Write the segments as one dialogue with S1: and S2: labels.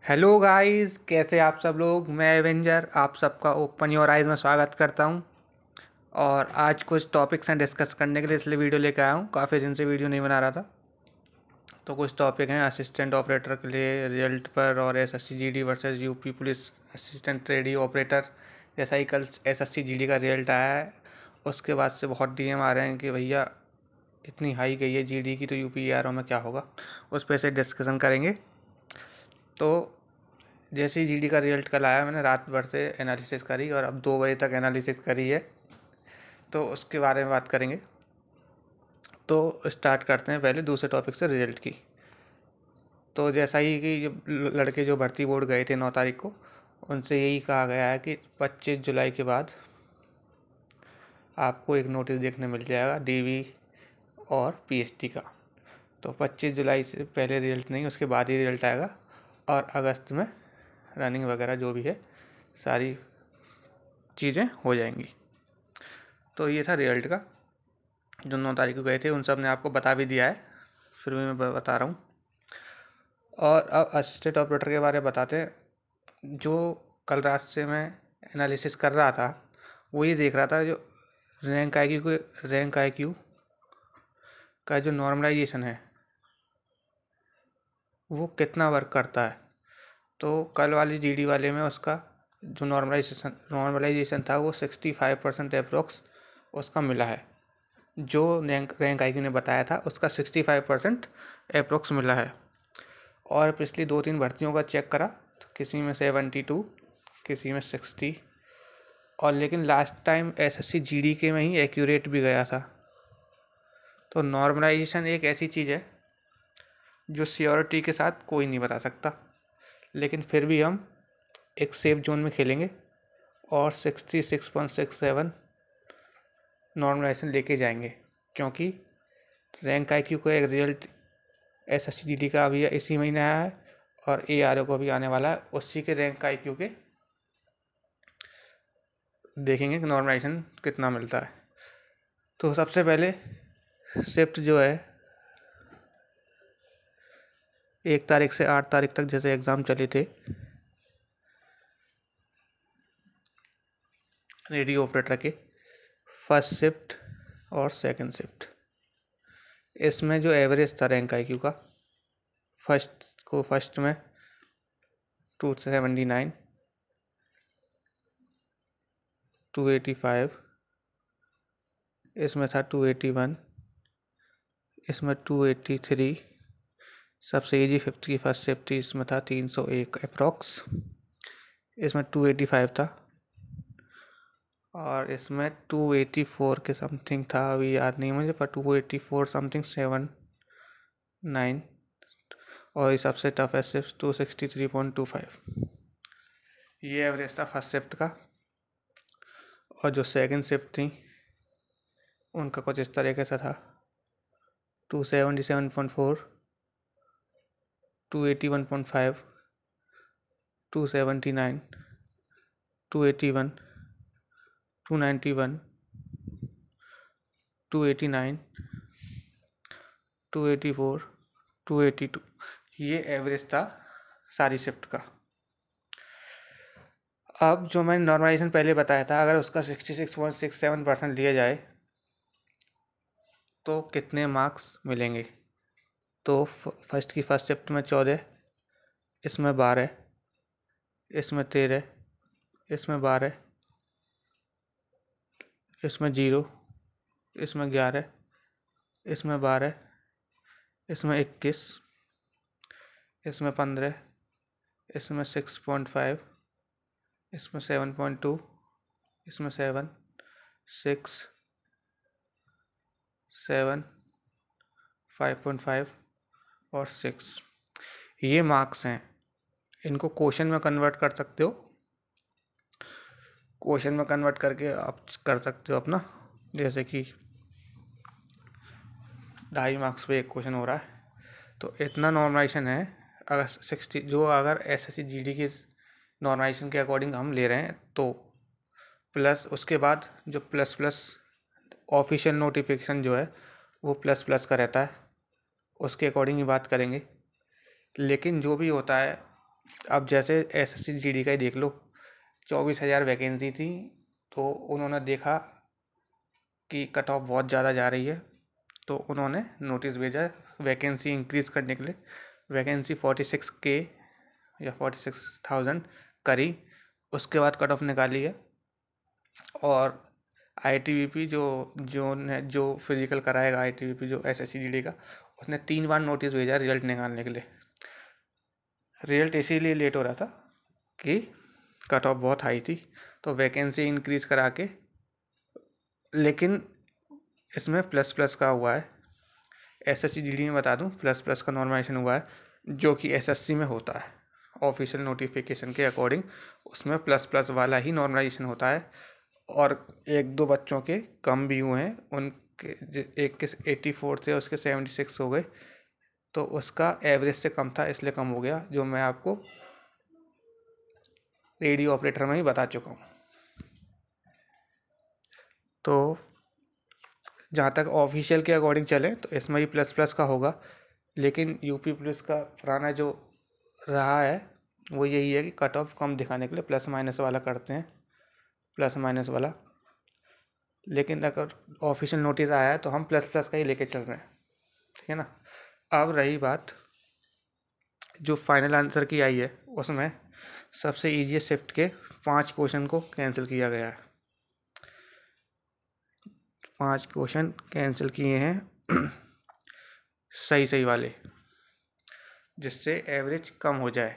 S1: Hello guys, कैसे आप सब लोग। मैं एवेंजर आप सबका ओपन योर आइज़ में स्वागत करता हूं। और आज कुछ टॉपिक्स हैं डिस्कस करने के लिए, इसलिए वीडियो लेकर आया हूं। काफ़ी दिन से वीडियो नहीं बना रहा था, तो कुछ टॉपिक हैं असिस्टेंट ऑपरेटर के लिए रिजल्ट पर, और SSC GD versus UP police assistant radio operator. जैसा ही कल एसएससी जीडी का रिजल्ट आया है, उसके बाद से बहुत डीएम आ रहे हैं कि भैया इतनी हाई गई है जीडी की, तो यूपी आर में क्या होगा। उस पर से डिस्कशन करेंगे। तो जैसे ही जीडी का रिजल्ट कल आया, मैंने रात भर से एनालिसिस करी और अब 2 बजे तक एनालिसिस करी है, तो उसके बारे में बात करेंगे। तो स्टार्ट करते हैं पहले दूसरे टॉपिक से, रिजल्ट की। तो जैसा ही कि जो लड़के जो भर्ती बोर्ड गए थे 9 तारीख को, उनसे यही कहा गया है कि 25 जुलाई के बाद आपको एक नोटिस देखने मिल जाएगा डीवी और पीएसटी का। तो 25 जुलाई से पहले रिजल्ट नहीं, उसके बाद ही रिजल्ट आएगा। और अगस्त में रनिंग वगैरह जो भी है सारी चीज़ें हो जाएंगी। तो ये था रिजल्ट का, जो 9 तारीख को गए थे उन सब ने आपको बता भी दिया है, फिर भी मैं बता रहा हूँ। और अब असिस्टेंट ऑपरेटर के बारे में बताते हैं। जो कल रात से मैं एनालिसिस कर रहा था, वो ये देख रहा था जो रैंक आई क्यू का जो नॉर्मलाइजेशन है वो कितना वर्क करता है। तो कल वाली जीडी वाले में उसका जो नॉर्मलाइजेशन था वो 65% अप्रोक्स उसका मिला है। जो रैंक आईक्यू ने बताया था उसका 65% अप्रोक्स मिला है। और पिछली 2-3 भर्तियों का चेक करा तो किसी में 72, किसी में 60, और लेकिन लास्ट टाइम एसएससी जीडी के में ही एक्यूरेट भी गया था। तो नॉर्मलाइजेशन एक ऐसी चीज़ है जो श्योरिटी के साथ कोई नहीं बता सकता, लेकिन फिर भी हम एक सेफ जोन में खेलेंगे और 66.67 नॉर्मलाइजेशन लेके जाएंगे, क्योंकि रैंक आईक्यू का एक रिजल्ट एसएससी जीडी का अभी इसी महीने आया है और एआरओ को भी आने वाला है। उसी के रैंक आईक्यू के देखेंगे कि नॉर्मलाइजेशन कितना मिलता है। तो सबसे पहले शिफ्ट जो है 1 तारीख से 8 तारीख तक जैसे एग्ज़ाम चले थे रेडियो ऑपरेटर के, फर्स्ट शिफ्ट और सेकंड शिफ्ट, इसमें जो एवरेज था रैंक आईक्यू का, फर्स्ट में 279, 285, इसमें था 281, इसमें 283, सबसे इजी 50 की फर्स्ट शिफ्ट थी, इसमें था 301 अप्रॉक्स, इसमें 285 था, और इसमें 284 के समथिंग था, अभी याद नहीं मुझे, पर 284 समथिंग 79, और ये सबसे टफेस्ट शिफ्ट 263.25। ये एवरेज था फर्स्ट शिफ्ट का। और जो सेकंड शिफ्ट थी उनका कुछ इस तरीके से था 277.4, 281.5, 279, 281, 291, 289, 284, 282। ये एवरेज था सारी शिफ्ट का। अब जो मैंने नॉर्मलाइजेशन पहले बताया था, अगर उसका 66.67% लिया जाए तो कितने मार्क्स मिलेंगे। तो फर्स्ट शिफ्ट में 14, इसमें 12, इसमें 13, इसमें 12, इसमें 0, इसमें 11, इसमें 12, इसमें 21, इसमें 15, इसमें 6.5, इसमें 7.2, इसमें 7, 6, 7, 5.5 और 6। ये मार्क्स हैं। इनको क्वेश्चन में कन्वर्ट कर सकते हो, क्वेश्चन में कन्वर्ट करके आप कर सकते हो अपना, जैसे कि 2.5 मार्क्स पे एक क्वेश्चन हो रहा है, तो इतना नॉर्मलाइजेशन है। अगर 60 जो अगर एसएससी जीडी के नॉर्मलाइजेशन के अकॉर्डिंग हम ले रहे हैं, तो प्लस उसके बाद जो प्लस प्लस ऑफिशियल नोटिफिकेशन जो है वो प्लस प्लस का रहता है, उसके अकॉर्डिंग ही बात करेंगे। लेकिन जो भी होता है अब जैसे एसएससी जीडी का ही देख लो, 24,000 वैकेंसी थी, तो उन्होंने देखा कि कट ऑफ बहुत ज़्यादा जा रही है, तो उन्होंने नोटिस भेजा वैकेंसी इंक्रीज़ करने के लिए। वैकेंसी 46K या 46,000 करी। उसके बाद कट ऑफ निकाली है, और आईटीबीपी जो फिजिकल कराएगा, आईटीबीपी जो एसएससी जीडी का, उसने 3 बार नोटिस भेजा रिजल्ट निकालने के लिए। रिजल्ट इसीलिए लेट हो रहा था कि कट ऑफ बहुत हाई थी, तो वैकेंसी इंक्रीज़ करा के। लेकिन इसमें प्लस प्लस का हुआ है, एसएससी जीडी में बता दूं, प्लस प्लस का नॉर्मलाइजेशन हुआ है, जो कि एसएससी में होता है ऑफिशियल नोटिफिकेशन के अकॉर्डिंग। उसमें प्लस प्लस वाला ही नॉर्मलाइजेशन होता है, और 1-2 बच्चों के कम भी हुए हैं, उनके एक के 84 थे, उसके 76 हो गए, तो उसका एवरेज से कम था इसलिए कम हो गया, जो मैं आपको रेडियो ऑपरेटर में ही बता चुका हूँ। तो जहाँ तक ऑफिशियल के अकॉर्डिंग चले तो इसमें भी प्लस प्लस का होगा, लेकिन यूपी पुलिस का पुराना जो रहा है वो यही है कि कट ऑफ कम दिखाने के लिए प्लस माइनस वाला करते हैं, प्लस माइनस वाला। लेकिन अगर ऑफिशियल नोटिस आया है तो हम प्लस प्लस का ही लेके चल रहे हैं, ठीक है ना। अब रही बात जो फाइनल आंसर की आई है, उसमें सबसे ईजी शिफ्ट के 5 क्वेश्चन को कैंसिल किया गया है। 5 क्वेश्चन कैंसिल किए हैं सही वाले, जिससे एवरेज कम हो जाए।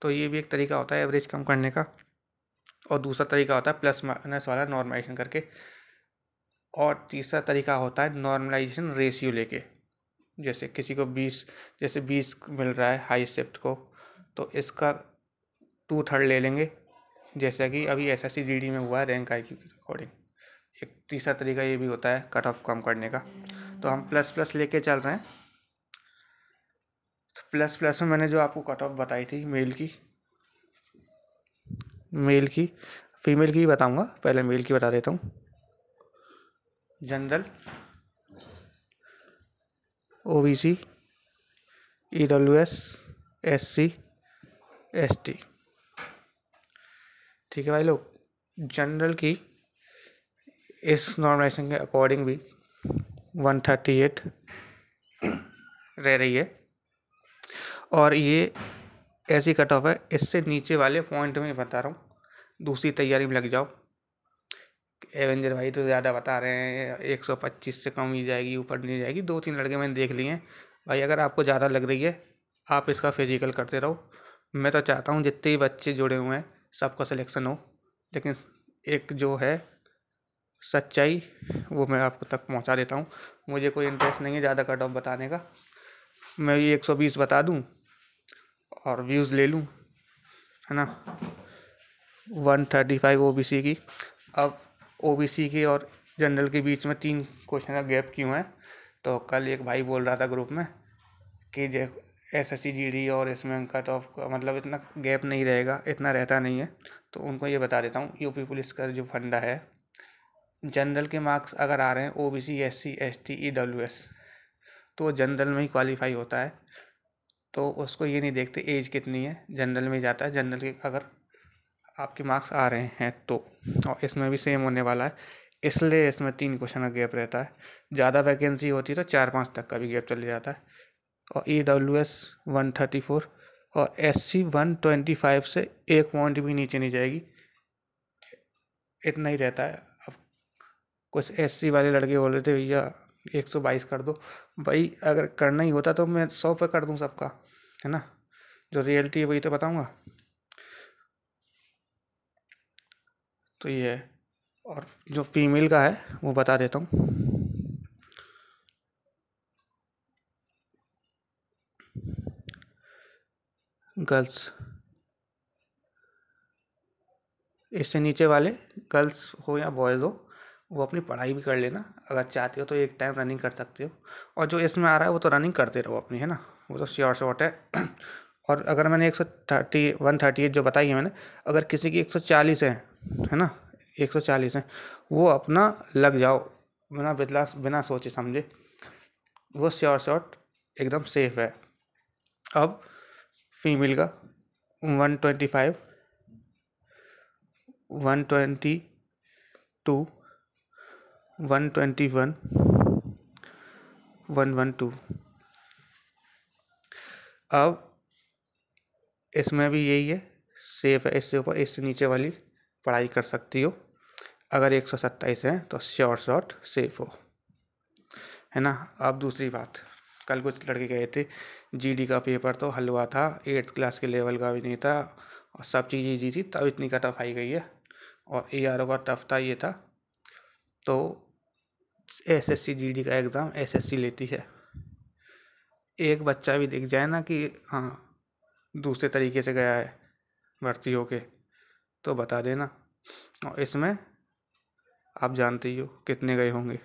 S1: तो ये भी एक तरीका होता है एवरेज कम करने का, और दूसरा तरीका होता है प्लस माइनस वाला नॉर्मलाइजेशन करके, और तीसरा तरीका होता है नॉर्मलाइजेशन रेशियो लेके। जैसे किसी को 20 मिल रहा है हाई शिफ्ट को, तो इसका 2/3 ले लेंगे, जैसा कि अभी एसएससी जीडी में हुआ है रैंक आईक्यू के अकॉर्डिंग। एक तीसरा तरीका ये भी होता है कट ऑफ कम करने का। तो हम प्लस प्लस लेके चल रहे हैं। तो प्लस प्लस में मैंने जो आपको कट ऑफ बताई थी मेल की, फीमेल की ही बताऊंगा, पहले मेल की बता देता हूँ। General, OBC, EWS, SC, ST, ठीक है भाई लोग। जनरल की इस नॉर्मलाइजेशन के अकॉर्डिंग भी 138 रह रही है, और ये ऐसी कट ऑफ है। इससे नीचे वाले पॉइंट में बता रहा हूँ, दूसरी तैयारी में लग जाओ। एवेंजर भाई तो ज़्यादा बता रहे हैं, 125 से कम ही जाएगी, ऊपर नहीं जाएगी। 2-3 लड़के मैंने देख लिए हैं भाई। अगर आपको ज़्यादा लग रही है, आप इसका फिजिकल करते रहो। मैं तो चाहता हूँ जितने भी बच्चे जुड़े हुए हैं सबका सिलेक्शन हो, लेकिन एक जो है सच्चाई वो मैं आपको तक पहुँचा देता हूँ। मुझे कोई इंटरेस्ट नहीं है ज़्यादा कट ऑफ बताने का। मैं ये 120 बता दूँ और व्यूज़ ले लूँ, है ना। 135 ओबीसी की। अब ओबीसी के और जनरल के बीच में 3 क्वेश्चन का गैप क्यों है? तो कल एक भाई बोल रहा था ग्रुप में कि एसएससी जीडी और इसमें कट ऑफ का मतलब इतना गैप नहीं रहेगा, इतना रहता नहीं है। तो उनको ये बता देता हूँ, यूपी पुलिस का जो फंडा है, जनरल के मार्क्स अगर आ रहे हैं ओबीसी, एससी, एसटी, ईडब्ल्यूएस, तो जनरल में ही क्वालिफाई होता है। तो उसको ये नहीं देखते एज कितनी है, जनरल में जाता है। जनरल के अगर आपके मार्क्स आ रहे हैं तो, और इसमें भी सेम होने वाला है, इसलिए इसमें 3 क्वेश्चन का गैप रहता है। ज़्यादा वैकेंसी होती है तो 4-5 तक का भी गैप चले जाता है। और ईडब्ल्यूएस 134 और एससी 125 से 1 पॉइंट भी नीचे नहीं जाएगी, इतना ही रहता है। अब कुछ एससी वाले लड़के बोल रहे थे भैया 122 कर दो। भाई अगर करना ही होता तो मैं 100 पे कर दूं सबका, है ना। जो रियलिटी है वही तो बताऊंगा। तो ये है। और जो फीमेल का है वो बता देता हूँ। गर्ल्स, इससे नीचे वाले गर्ल्स हो या बॉयज़ हो, वो अपनी पढ़ाई भी कर लेना। अगर चाहते हो तो एक टाइम रनिंग कर सकते हो, और जो इसमें आ रहा है वो तो रनिंग करते रहो अपनी, है ना, वो तो श्योर शॉट है। और अगर मैंने 138 जो बताई है मैंने, अगर किसी की 140 है ना, 140 है, वो अपना लग जाओ बिना सोचे समझे, वो श्योर शॉट एकदम सेफ है। अब फीमेल का 125, 122, 121, 112। अब इसमें भी यही है, सेफ है। इससे ऊपर इससे नीचे वाली पढ़ाई कर सकती हो। अगर 127 है तो शॉर्ट सेफ हो, है ना। अब दूसरी बात, कल कुछ लड़के गए थे, जीडी का पेपर तो हल हुआ था, 8th क्लास के लेवल का भी नहीं था और सब चीज़ ईजी थी, तब इतनी कट ऑफ आई गई है। और ARO का टफ था, ये था। तो SSC GD का एग्ज़ाम SSC लेती है। एक बच्चा भी दिख जाए ना कि हाँ दूसरे तरीके से गया है भर्ती होके, तो बता देना। और इसमें आप जानते ही हो कितने गए होंगे,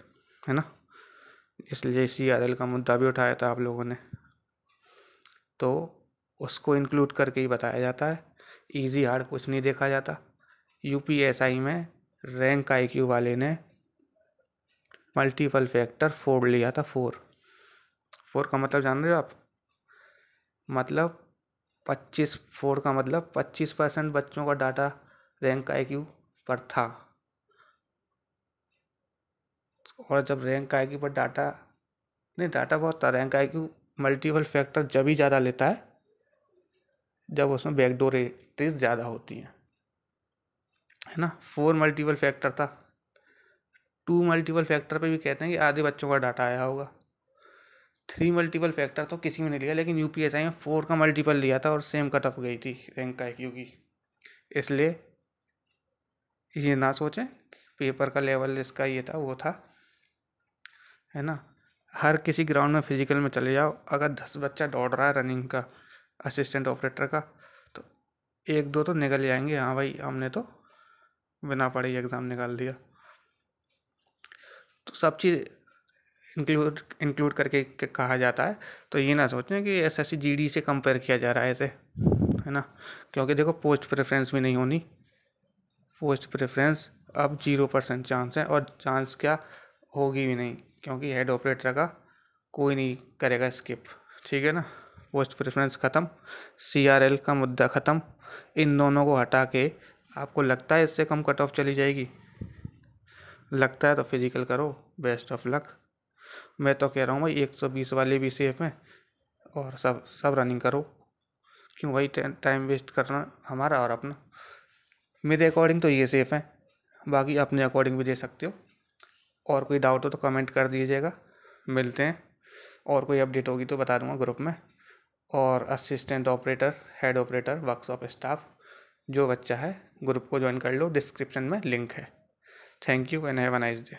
S1: है ना। इसलिए CRL का मुद्दा भी उठाया था आप लोगों ने, तो उसको इंक्लूड करके ही बताया जाता है। इजी हार्ड कुछ नहीं देखा जाता। UPSI में रैंक IQ वाले ने मल्टीपल फैक्टर 4 लिया था। 4 का मतलब जान रहे हो आप? मतलब 4 का मतलब 25% बच्चों का डाटा रैंक IQ पर था। और जब रैंक IQ पर डाटा बहुत था, रैंक IQ मल्टीपल फैक्टर जब ही ज़्यादा लेता है जब उसमें बैकडोर एंट्रीज ज़्यादा होती हैं, है ना। 4 मल्टीपल फैक्टर था। 2 मल्टीपल फैक्टर पे भी कहते हैं कि आधे बच्चों का डाटा आया होगा। 3 मल्टीपल फैक्टर तो किसी में नहीं लिया, लेकिन UPSI में 4 का मल्टीपल लिया था और सेम कट ऑफ गई थी रैंक IQ की। इसलिए ये ना सोचें पेपर का लेवल इसका ये था वो था, है ना। हर किसी ग्राउंड में फिजिकल में चले जाओ, अगर 10 बच्चा दौड़ रहा है रनिंग का, असिस्टेंट ऑपरेटर का, तो 1-2 तो निकल जाएंगे, हाँ भाई हमने तो बिना पढ़े ही एग्ज़ाम निकाल दिया। तो सब चीज़ इंक्लूड करके कहा जाता है। तो ये ना सोचें कि SSC GD से कंपेयर किया जा रहा है ऐसे, है ना। क्योंकि देखो पोस्ट प्रेफरेंस भी नहीं होनी। पोस्ट प्रेफरेंस अब 0% चांस है, और चांस क्या होगी भी नहीं, क्योंकि हेड ऑपरेटर का कोई नहीं करेगा स्किप, ठीक है ना। पोस्ट प्रेफरेंस ख़त्म, CRL का मुद्दा ख़त्म। इन दोनों को हटा के आपको लगता है इससे कम कट ऑफ चली जाएगी? लगता है तो फिजिकल करो, बेस्ट ऑफ लक। मैं तो कह रहा हूँ भाई 120 वाले भी सेफ हैं, और सब रनिंग करो। क्यों भाई टाइम वेस्ट करना हमारा और अपना। मेरे अकॉर्डिंग तो ये सेफ है, बाकी अपने अकॉर्डिंग भी दे सकते हो। और कोई डाउट हो तो कमेंट कर दीजिएगा, मिलते हैं। और कोई अपडेट होगी तो बता दूंगा ग्रुप में। और assistant operator, head operator, workshop staff जो बच्चा है ग्रुप को ज्वाइन कर लो, डिस्क्रिप्शन में लिंक है। Thank you and have a nice day.